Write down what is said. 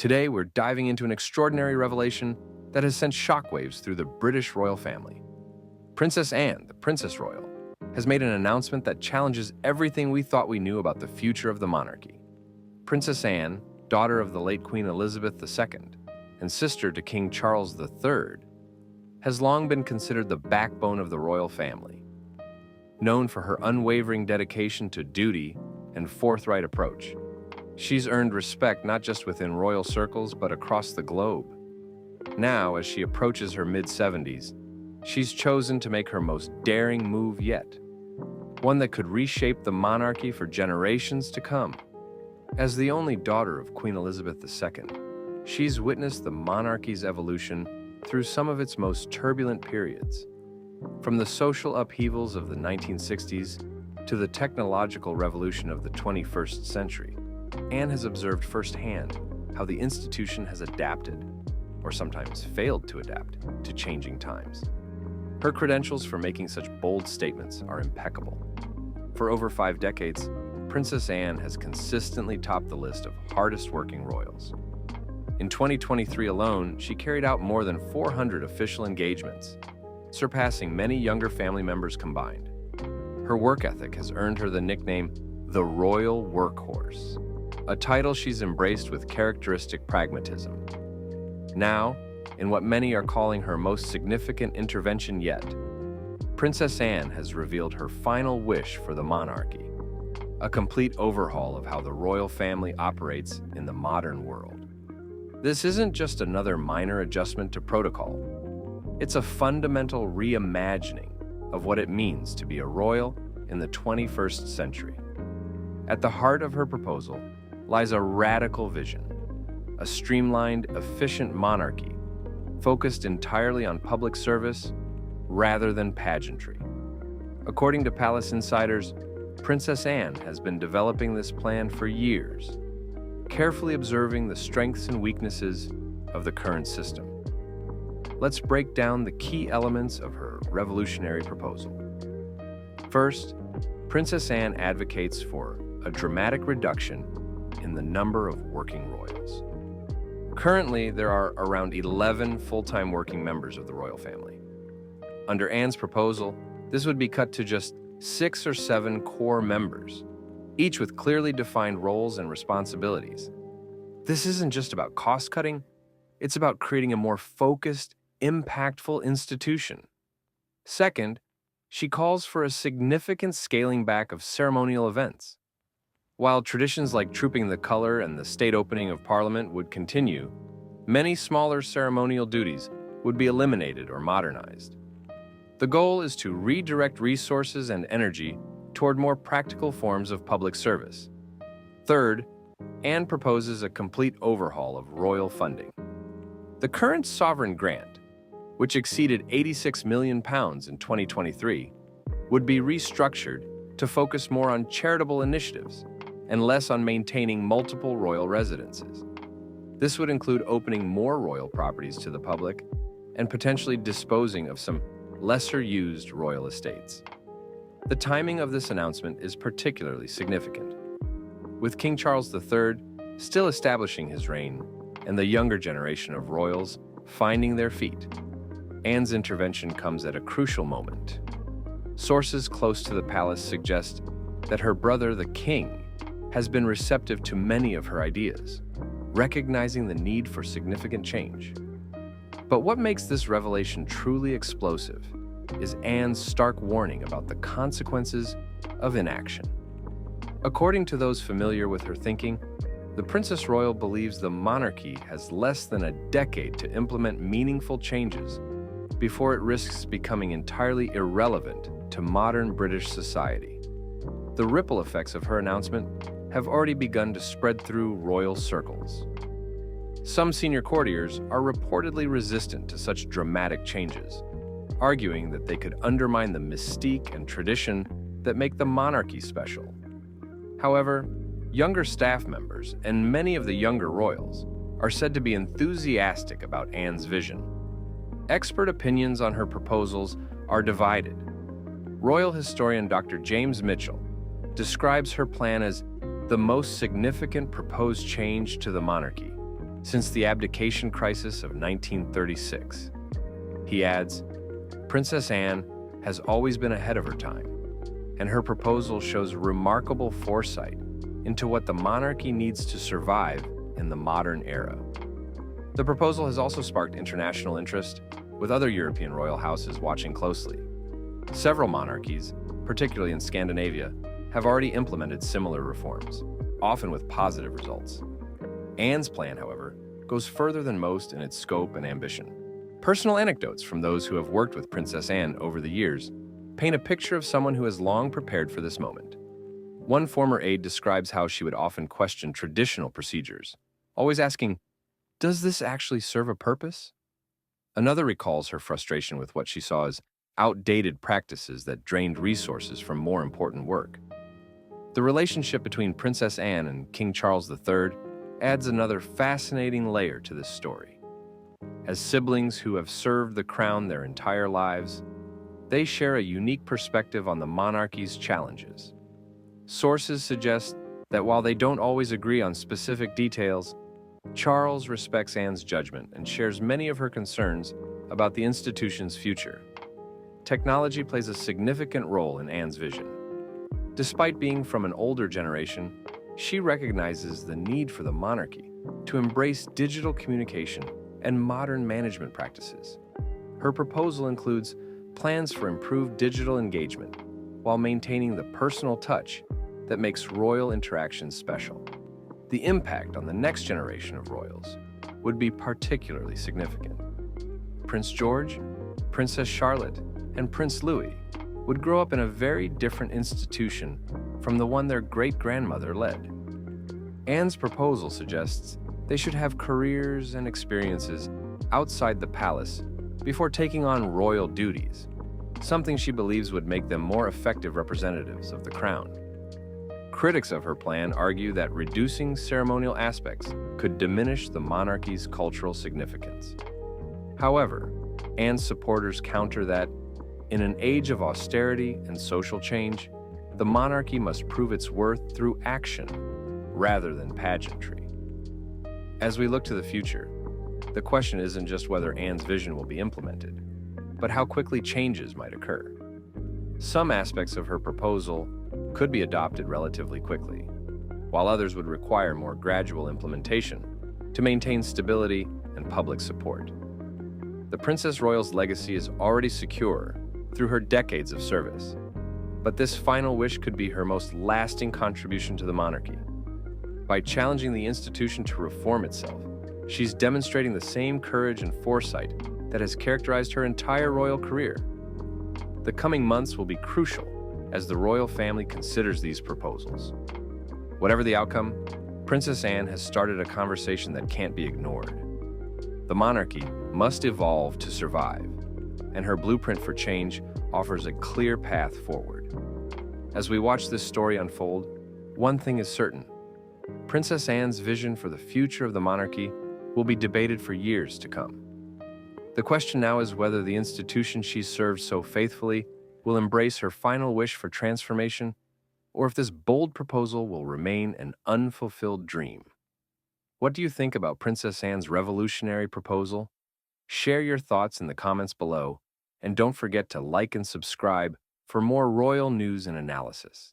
Today, we're diving into an extraordinary revelation that has sent shockwaves through the British royal family. Princess Anne, the Princess Royal, has made an announcement that challenges everything we thought we knew about the future of the monarchy. Princess Anne, daughter of the late Queen Elizabeth II and sister to King Charles III, has long been considered the backbone of the royal family. Known for her unwavering dedication to duty and forthright approach, she's earned respect not just within royal circles but across the globe. Now, as she approaches her mid-70s, she's chosen to make her most daring move yet, one that could reshape the monarchy for generations to come. As the only daughter of Queen Elizabeth II, she's witnessed the monarchy's evolution through some of its most turbulent periods. From the social upheavals of the 1960s to the technological revolution of the 21st century, Anne has observed firsthand how the institution has adapted, or sometimes failed to adapt, to changing times. Her credentials for making such bold statements are impeccable. For over 5 decades, Princess Anne has consistently topped the list of hardest-working royals. In 2023 alone, she carried out more than 400 official engagements, surpassing many younger family members combined. Her work ethic has earned her the nickname the Royal Workhorse, a title she's embraced with characteristic pragmatism. Now, in what many are calling her most significant intervention yet, Princess Anne has revealed her final wish for the monarchy, a complete overhaul of how the royal family operates in the modern world. This isn't just another minor adjustment to protocol. It's a fundamental reimagining of what it means to be a royal in the 21st century. At the heart of her proposal lies a radical vision, a streamlined, efficient monarchy focused entirely on public service rather than pageantry. According to palace insiders, Princess Anne has been developing this plan for years, carefully observing the strengths and weaknesses of the current system. Let's break down the key elements of her revolutionary proposal. First, Princess Anne advocates for a dramatic reduction in the number of working royals. Currently, there are around 11 full-time working members of the royal family. Under Anne's proposal, this would be cut to just 6 or 7 core members, each with clearly defined roles and responsibilities. This isn't just about cost-cutting, it's about creating a more focused, impactful institution. Second, she calls for a significant scaling back of ceremonial events. While traditions like Trooping the Colour and the state opening of Parliament would continue, many smaller ceremonial duties would be eliminated or modernized. The goal is to redirect resources and energy toward more practical forms of public service. Third, Anne proposes a complete overhaul of royal funding. The current sovereign grant, which exceeded £86 million in 2023, would be restructured to focus more on charitable initiatives and less on maintaining multiple royal residences. This would include opening more royal properties to the public and potentially disposing of some lesser-used royal estates. The timing of this announcement is particularly significant, with King Charles III still establishing his reign and the younger generation of royals finding their feet. Anne's intervention comes at a crucial moment. Sources close to the palace suggest that her brother, the king, has been receptive to many of her ideas, recognizing the need for significant change. But what makes this revelation truly explosive is Anne's stark warning about the consequences of inaction. According to those familiar with her thinking, the Princess Royal believes the monarchy has less than a decade to implement meaningful changes before it risks becoming entirely irrelevant to modern British society. The ripple effects of her announcement have already begun to spread through royal circles. Some senior courtiers are reportedly resistant to such dramatic changes, arguing that they could undermine the mystique and tradition that make the monarchy special. However, younger staff members and many of the younger royals are said to be enthusiastic about Anne's vision. Expert opinions on her proposals are divided. Royal historian Dr. James Mitchell describes her plan as the most significant proposed change to the monarchy, since the abdication crisis of 1936. He adds, Princess Anne has always been ahead of her time, and her proposal shows remarkable foresight into what the monarchy needs to survive in the modern era. The proposal has also sparked international interest, with other European royal houses watching closely. Several monarchies, particularly in Scandinavia, have already implemented similar reforms, often with positive results. Anne's plan, however, goes further than most in its scope and ambition. Personal anecdotes from those who have worked with Princess Anne over the years paint a picture of someone who has long prepared for this moment. One former aide describes how she would often question traditional procedures, always asking, "Does this actually serve a purpose?" Another recalls her frustration with what she saw as outdated practices that drained resources from more important work. The relationship between Princess Anne and King Charles III adds another fascinating layer to this story. As siblings who have served the crown their entire lives, they share a unique perspective on the monarchy's challenges. Sources suggest that while they don't always agree on specific details, Charles respects Anne's judgment and shares many of her concerns about the institution's future. Technology plays a significant role in Anne's vision. Despite being from an older generation, she recognizes the need for the monarchy to embrace digital communication and modern management practices. Her proposal includes plans for improved digital engagement while maintaining the personal touch that makes royal interactions special. The impact on the next generation of royals would be particularly significant. Prince George, Princess Charlotte, and Prince Louis would grow up in a very different institution from the one their great-grandmother led. Anne's proposal suggests they should have careers and experiences outside the palace before taking on royal duties, something she believes would make them more effective representatives of the crown. Critics of her plan argue that reducing ceremonial aspects could diminish the monarchy's cultural significance. However, Anne's supporters counter that, in an age of austerity and social change, the monarchy must prove its worth through action rather than pageantry. As we look to the future, the question isn't just whether Anne's vision will be implemented, but how quickly changes might occur. Some aspects of her proposal could be adopted relatively quickly, while others would require more gradual implementation to maintain stability and public support. The Princess Royal's legacy is already secure through her decades of service, but this final wish could be her most lasting contribution to the monarchy. By challenging the institution to reform itself, she's demonstrating the same courage and foresight that has characterized her entire royal career. The coming months will be crucial as the royal family considers these proposals. Whatever the outcome, Princess Anne has started a conversation that can't be ignored. The monarchy must evolve to survive, and her blueprint for change offers a clear path forward. As we watch this story unfold, one thing is certain: Princess Anne's vision for the future of the monarchy will be debated for years to come. The question now is whether the institution she served so faithfully will embrace her final wish for transformation, or if this bold proposal will remain an unfulfilled dream. What do you think about Princess Anne's revolutionary proposal? Share your thoughts in the comments below, and don't forget to like and subscribe for more royal news and analysis.